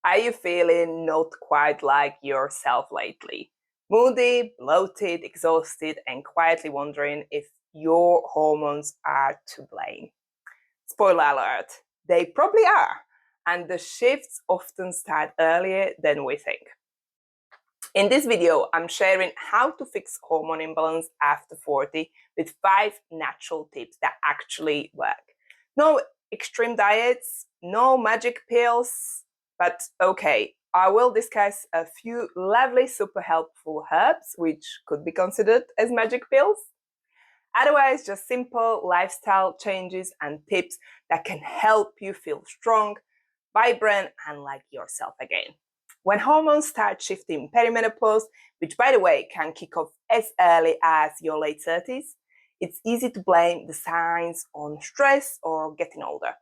Are you feeling not quite like yourself lately? Moody, bloated, exhausted, and quietly wondering if your hormones are to blame? Spoiler alert, they probably are. And the shifts often start earlier than we think. In this video, I'm sharing how to fix hormone imbalance after 40 with 5 natural tips that actually work. No extreme diets, no magic pills, but okay, I will discuss a few lovely super helpful herbs which could be considered as magic pills. Otherwise, just simple lifestyle changes and tips that can help you feel strong, vibrant, and like yourself again. When hormones start shifting perimenopause, which by the way can kick off as early as your late 30s, it's easy to blame the signs on stress or getting older.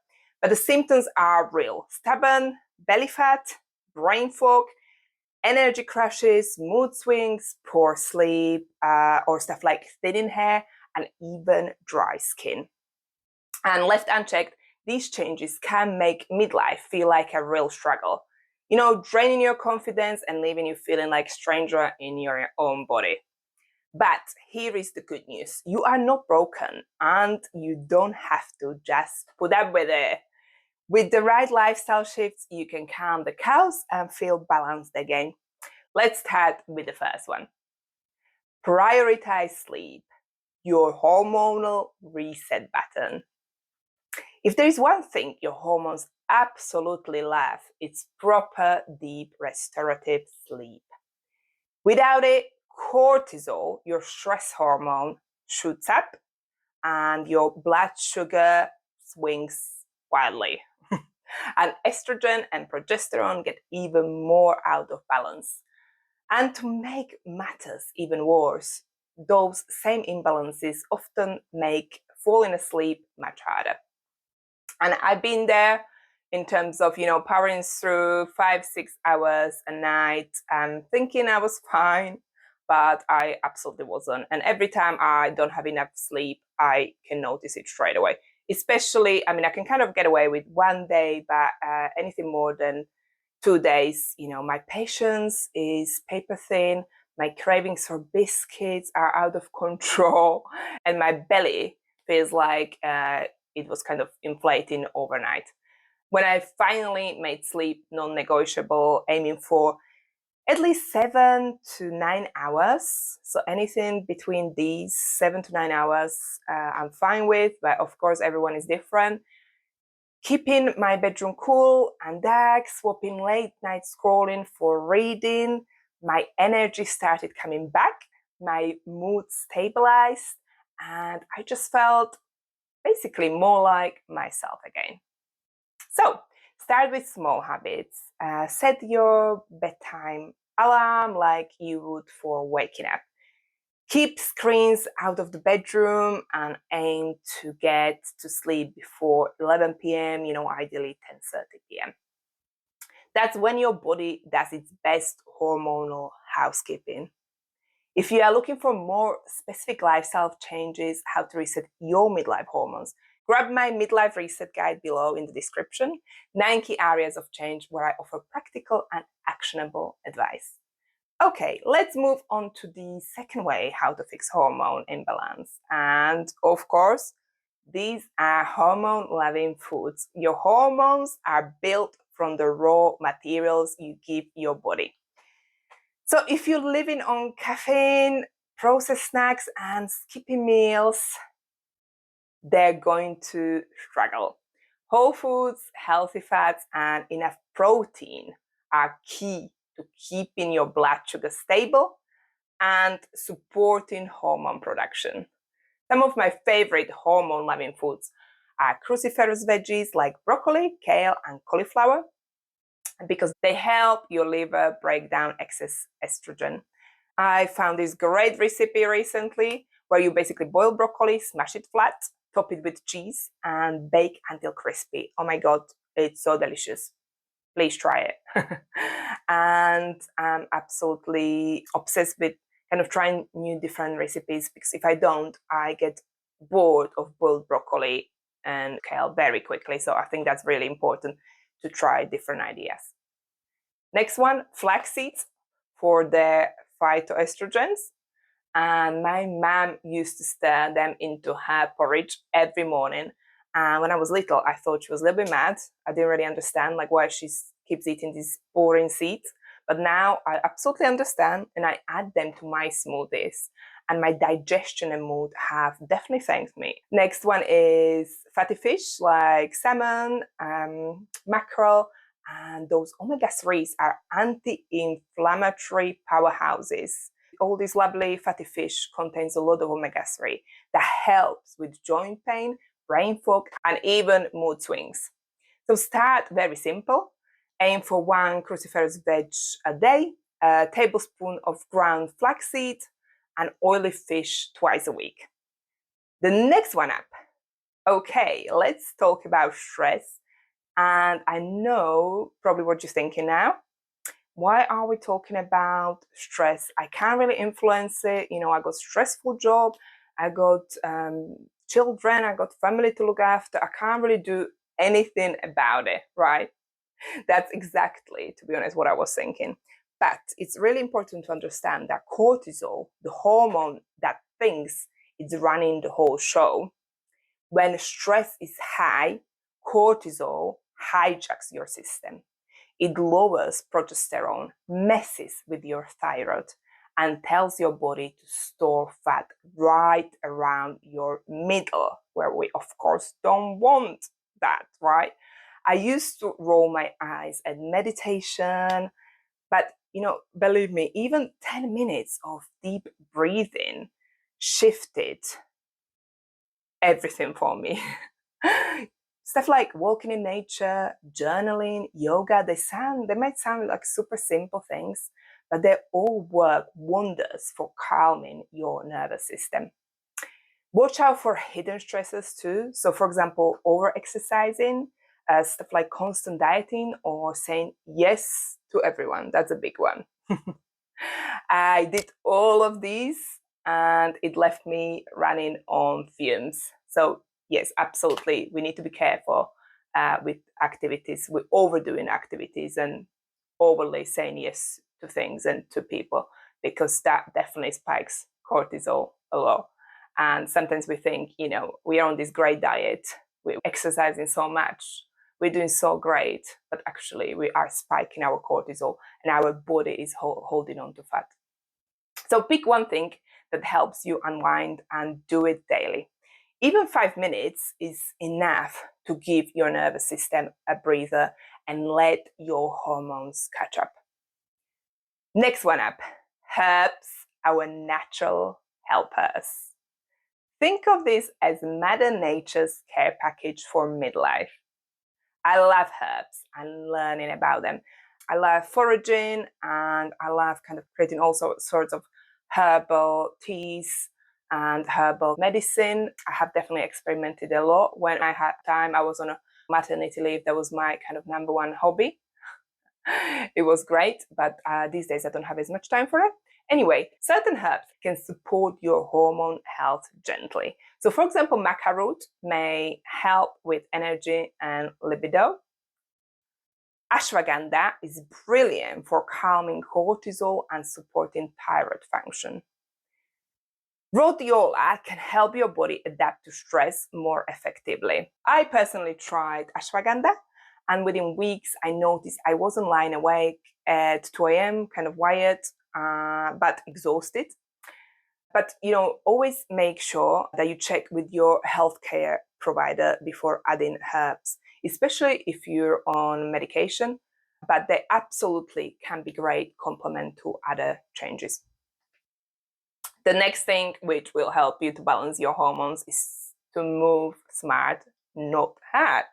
But the symptoms are real: stubborn, belly fat, brain fog, energy crashes, mood swings, poor sleep, or stuff like thinning hair, and even dry skin. And left unchecked, these changes can make midlife feel like a real struggle. You know, draining your confidence and leaving you feeling like a stranger in your own body. But here is the good news. You are not broken and you don't have to just put up with it. With the right lifestyle shifts, you can calm the chaos and feel balanced again. Let's start with the first one. Prioritize sleep, your hormonal reset button. If there is one thing your hormones absolutely love, it's proper, deep, restorative sleep. Without it, cortisol, your stress hormone, shoots up and your blood sugar swings wildly. And estrogen and progesterone get even more out of balance. And to make matters even worse, those same imbalances often make falling asleep much harder. And I've been there in terms of, powering through 5-6 hours a night and thinking I was fine, but I absolutely wasn't. And every time I don't have enough sleep, I can notice it straight away. Especially, I can kind of get away with one day, but anything more than 2 days, my patience is paper thin, my cravings for biscuits are out of control, and my belly feels like it was kind of inflating overnight. When I finally made sleep non-negotiable, aiming for at least 7 to 9 hours, so anything between these 7 to 9 hours, I'm fine with, but of course everyone is different. Keeping my bedroom cool and dark, swapping late night scrolling for reading, my energy started coming back, my mood stabilized, and I just felt basically more like myself again. So, start with small habits. Set your bedtime alarm like you would for waking up. Keep screens out of the bedroom and aim to get to sleep before 11 p.m., ideally 10:30 p.m. That's when your body does its best hormonal housekeeping. If you are looking for more specific lifestyle changes, how to reset your midlife hormones, grab my midlife reset guide below in the description. 9 key areas of change where I offer practical and actionable advice. Okay, let's move on to the second way how to fix hormone imbalance. And of course, these are hormone-loving foods. Your hormones are built from the raw materials you give your body. So if you're living on caffeine, processed snacks, and skipping meals, they're going to struggle. Whole foods, healthy fats, and enough protein are key to keeping your blood sugar stable and supporting hormone production. Some of my favorite hormone-loving foods are cruciferous veggies like broccoli, kale, and cauliflower, because they help your liver break down excess estrogen. I found this great recipe recently where you basically boil broccoli, smash it flat, top it with cheese, and bake until crispy. Oh my God, it's so delicious. Please try it. And I'm absolutely obsessed with kind of trying new different recipes, because if I don't, I get bored of boiled broccoli and kale very quickly. So I think that's really important to try different ideas. Next one, flax seeds for the phytoestrogens. And my mom used to stir them into her porridge every morning. And when I was little, I thought she was a little bit mad. I didn't really understand like why she keeps eating these boring seeds. But now I absolutely understand, and I add them to my smoothies. And my digestion and mood have definitely thanked me. Next one is fatty fish like salmon, mackerel, and those omega-3s are anti-inflammatory powerhouses. All these lovely fatty fish contains a lot of omega-3 that helps with joint pain, brain fog, and even mood swings. So start very simple. Aim for 1 cruciferous veg a day, a tablespoon of ground flaxseed, and oily fish twice a week. The next one up. Okay, let's talk about stress. And I know probably what you're thinking now. Why are we talking about stress? I can't really influence it. You know, I got stressful job, I got children, I got family to look after. I can't really do anything about it, right? That's exactly, to be honest, what I was thinking. But it's really important to understand that cortisol, the hormone that thinks it's running the whole show, when stress is high, cortisol hijacks your system. It lowers progesterone, messes with your thyroid, and tells your body to store fat right around your middle, where we, of course, don't want that, right? I used to roll my eyes at meditation, but believe me, even 10 minutes of deep breathing shifted everything for me. Stuff like walking in nature, journaling, yoga, they might sound like super simple things, but they all work wonders for calming your nervous system. Watch out for hidden stresses too. So for example, over-exercising, stuff like constant dieting or saying yes to everyone. That's a big one. I did all of these and it left me running on fumes. So yes, absolutely, we need to be careful with activities, with overdoing activities and overly saying yes to things and to people, because that definitely spikes cortisol a lot. And sometimes we think, we are on this great diet, we're exercising so much, we're doing so great, but actually we are spiking our cortisol and our body is holding on to fat. So pick one thing that helps you unwind and do it daily. Even 5 minutes is enough to give your nervous system a breather and let your hormones catch up. Next one up, herbs, our natural helpers. Think of this as Mother Nature's care package for midlife. I love herbs and learning about them. I love foraging and I love kind of creating all sorts of herbal teas and herbal medicine. I have definitely experimented a lot. When I had time, I was on a maternity leave. That was my kind of number one hobby. It was great, but these days I don't have as much time for it. Anyway, certain herbs can support your hormone health gently. So for example, maca root may help with energy and libido. Ashwagandha is brilliant for calming cortisol and supporting thyroid function. Rhodiola can help your body adapt to stress more effectively. I personally tried ashwagandha, and within weeks I noticed I wasn't lying awake at 2 a.m., kind of wired, but exhausted. But always make sure that you check with your healthcare provider before adding herbs, especially if you're on medication. But they absolutely can be great complement to other changes. The next thing which will help you to balance your hormones is to move smart, not hard.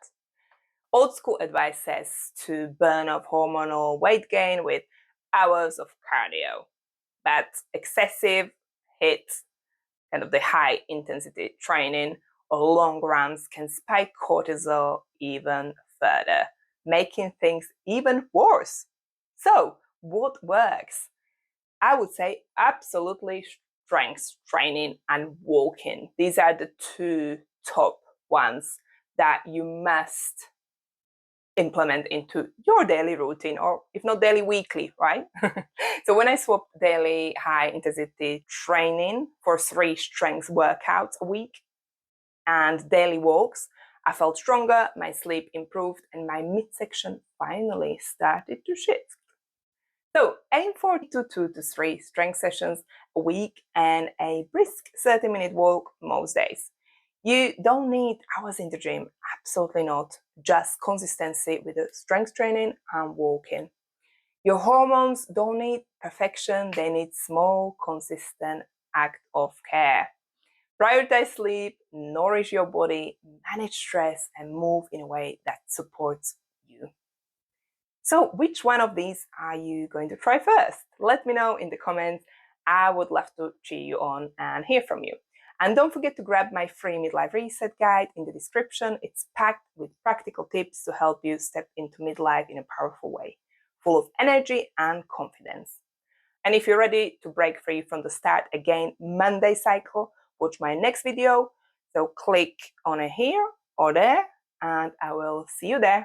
Old school advice says to burn off hormonal weight gain with hours of cardio, but excessive HIIT, kind of the high intensity training or long runs, can spike cortisol even further, making things even worse. So what works? I would say absolutely strength training and walking. These are the two top ones that you must implement into your daily routine, or if not daily, weekly, right? So when I swapped daily high intensity training for 3 strength workouts a week and daily walks, I felt stronger, my sleep improved, and my midsection finally started to shift. So aim for 2 to 3 strength sessions a week and a brisk 30-minute walk most days. You don't need hours in the gym, absolutely not. Just consistency with the strength training and walking. Your hormones don't need perfection, they need small, consistent act of care. Prioritize sleep, nourish your body, manage stress, and move in a way that supports you. So, which one of these are you going to try first? Let me know in the comments. I would love to cheer you on and hear from you. And don't forget to grab my free midlife reset guide in the description. It's packed with practical tips to help you step into midlife in a powerful way, full of energy and confidence. And if you're ready to break free from the start again Monday cycle, watch my next video. So click on it here or there, and I will see you there.